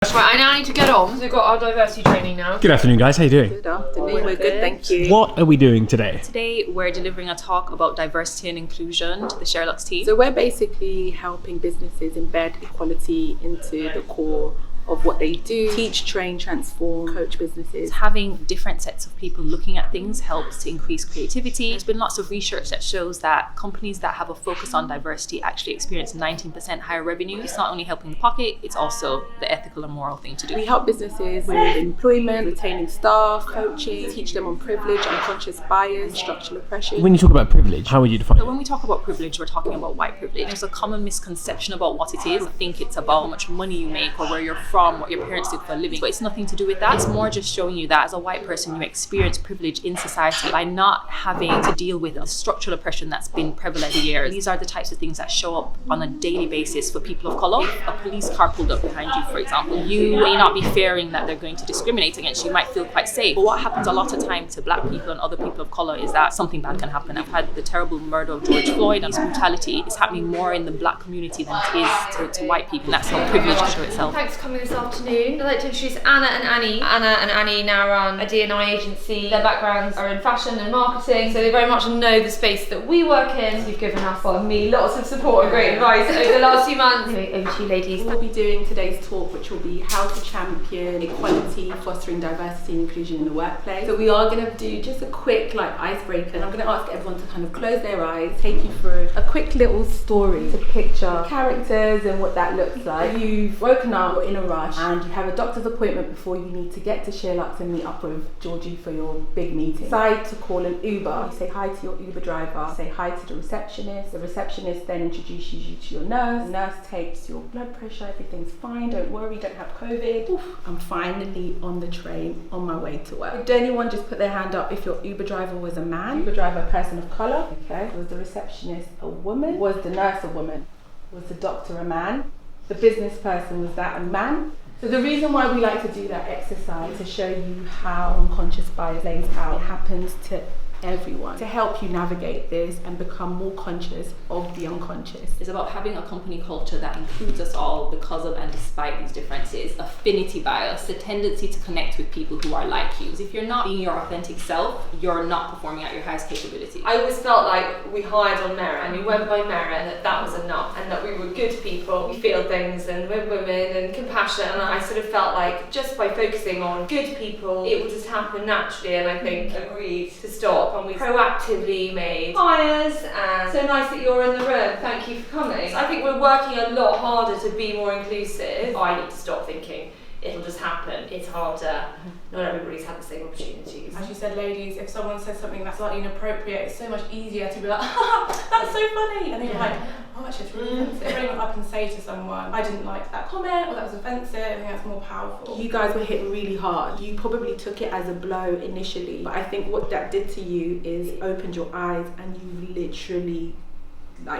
Right, I now need to get on. We've got our diversity training now. Good afternoon, guys. How you doing? Good afternoon. We're good, thank you. What are we doing today? Today, we're delivering a talk about diversity and inclusion to the Sherlock's team. So we're basically helping businesses embed equality into the core of what they do. Teach, train, transform, coach businesses. Having different sets of people looking at things helps to increase creativity. There's been lots of research that shows that companies that have a focus on diversity actually experience 19% higher revenue. It's not only helping the pocket, it's also the ethical and moral thing to do. We help businesses with employment, retaining staff, coaching, teach them on privilege, unconscious bias, structural oppression. When you talk about privilege, how would you define So it? when we talk about privilege, we're talking about white privilege. There's a common misconception about what it is. I think it's about how much money you make or where you're from, what your parents did for a living. But it's nothing to do with that. It's more just showing you that as a white person, you experience privilege in society by not having to deal with the structural oppression that's been prevalent for years. These are the types of things that show up on a daily basis for people of colour. If a police car pulled up behind you, for example, you may not be fearing that they're going to discriminate against you. You might feel quite safe. But what happens a lot of time to black people and other people of colour is that something bad can happen. I've had the terrible murder of George Floyd, and this brutality is happening more in the black community than it is to white people. And that's how privilege can show itself. Thanks for coming this afternoon. I'd like to introduce Anna and Annie. Anna and Annie now run a D&I agency. Their backgrounds are in fashion and marketing, so they very much know the space that we work in. You've given us, well, me, lots of support and great advice over the last few months. Anyway, over to you ladies. We'll be doing today's talk, which will be how to champion equality, fostering diversity and inclusion in the workplace. So we are going to do just a quick icebreaker, and I'm going to ask everyone to kind of close their eyes, take you through a quick little story to picture characters and what that looks like. You've woken up, you're in a rush, and you have a doctor's appointment before you need to get to Sherlock's and meet up with Georgie for your big meeting. Decide to call an Uber. You say hi to your Uber driver, you say hi to the receptionist. The receptionist then introduces you to your nurse. The nurse takes your blood pressure, everything's fine, don't worry, don't have COVID. Oof, I'm finally on the train on my way to work. Did anyone just put their hand up if your Uber driver was a man? Uber driver, a person of colour? Okay. Was the receptionist a woman? Was the nurse a woman? Was the doctor a man? The business person, was that a man? So the reason why we like to do that exercise is to show you how unconscious bias plays out. It happens to everyone, to help you navigate this and become more conscious of the unconscious. It's about having a company culture that includes us all because of and despite these differences. Affinity bias, the tendency to connect with people who are like you. If you're not being your authentic self, you're not performing at your highest capability. I always felt like we hired on merit and we went by merit, and that was enough, and that we were good people. We feel things and we're women and compassionate, and I sort of felt like just by focusing on good people, it would just happen naturally, and I think agreed to stop. And we proactively made hires, and so nice that you're in the room. Thank you for coming. So I think we're working a lot harder to be more inclusive. I need to stop thinking it'll just happen. It's harder. Not everybody's had the same opportunities. As you said, ladies, if someone says something that's slightly inappropriate, it's so much easier to be like, that's so funny. And then you're like, oh, actually, it's really offensive. Bring it up and say to someone, I didn't like that comment, or that was offensive. I think that's more powerful. You guys were hit really hard. You probably took it as a blow initially, but I think what that did to you is it opened your eyes and you literally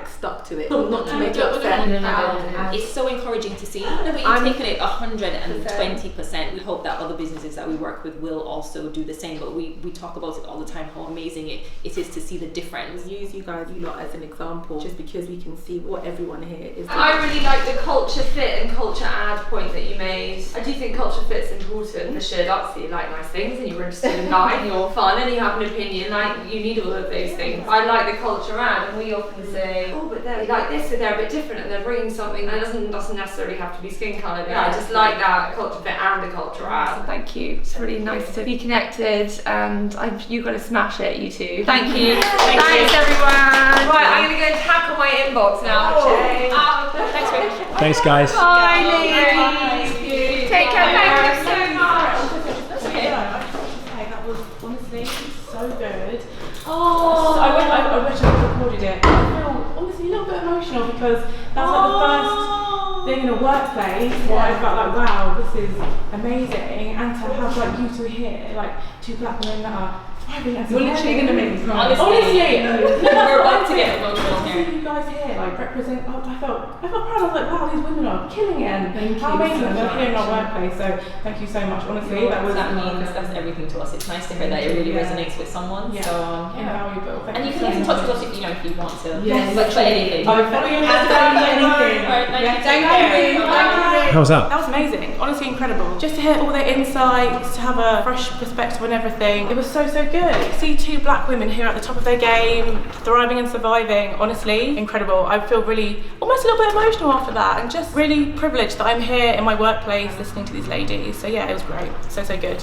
stuck to it. Not to make you upset. It's so encouraging to see. No, but you've taken it 120%. We hope that other businesses that we work with will also do the same, but we talk about it all the time, how amazing it is to see the difference. We use you guys a lot as an example just because we can see what everyone here is doing. I really like the culture fit and culture add point that you made. I do think culture fit's important. The shared ups, you like nice things and you're interested in life and you're fun and you have an opinion, you need all of those things. I like the culture add, and we often say, oh, but they're like this, so they're a bit different and they're bringing something that doesn't necessarily have to be skin colour. Yeah, I just like that culture fit and the culture add. So thank you. It's really nice to be connected, and you've got to smash it, you two. Thank you. Thanks everyone. Right, I'm going to go and tackle my inbox now. Thanks very much. Thanks, guys. Bye, ladies. Take care. Thank you so much. That's okay. That was honestly so good. Oh, I wish I had recorded it. I feel honestly a little bit emotional because that's like the first thing in a workplace where I felt like, wow, this is amazing, and to have you two here, two black women that are You're literally going to make me cry. Honestly, We're about to get emotional see here. you guys here like represent. I felt proud. I was like, wow, these women are killing it. And Thank how you amazing so they're here in our much. workplace. So thank you so much. Honestly, That means that's everything to us. It's nice to hear that it really Yeah. resonates with someone. Yeah. So invaluable. Thank and you so can get in touch much. with us if you want to. Yes. But for anything. I'll follow you on Instagram, anything. Alright, thank you. Thank Take you. care. Bye. How was that? That was amazing. Honestly incredible. Just to hear all their insights, to have a fresh perspective on everything. It was so good. See two black women here at the top of their game, thriving and surviving. Honestly, incredible. I feel really, almost a little bit emotional after that, and just really privileged that I'm here in my workplace listening to these ladies. So yeah, it was great. So good.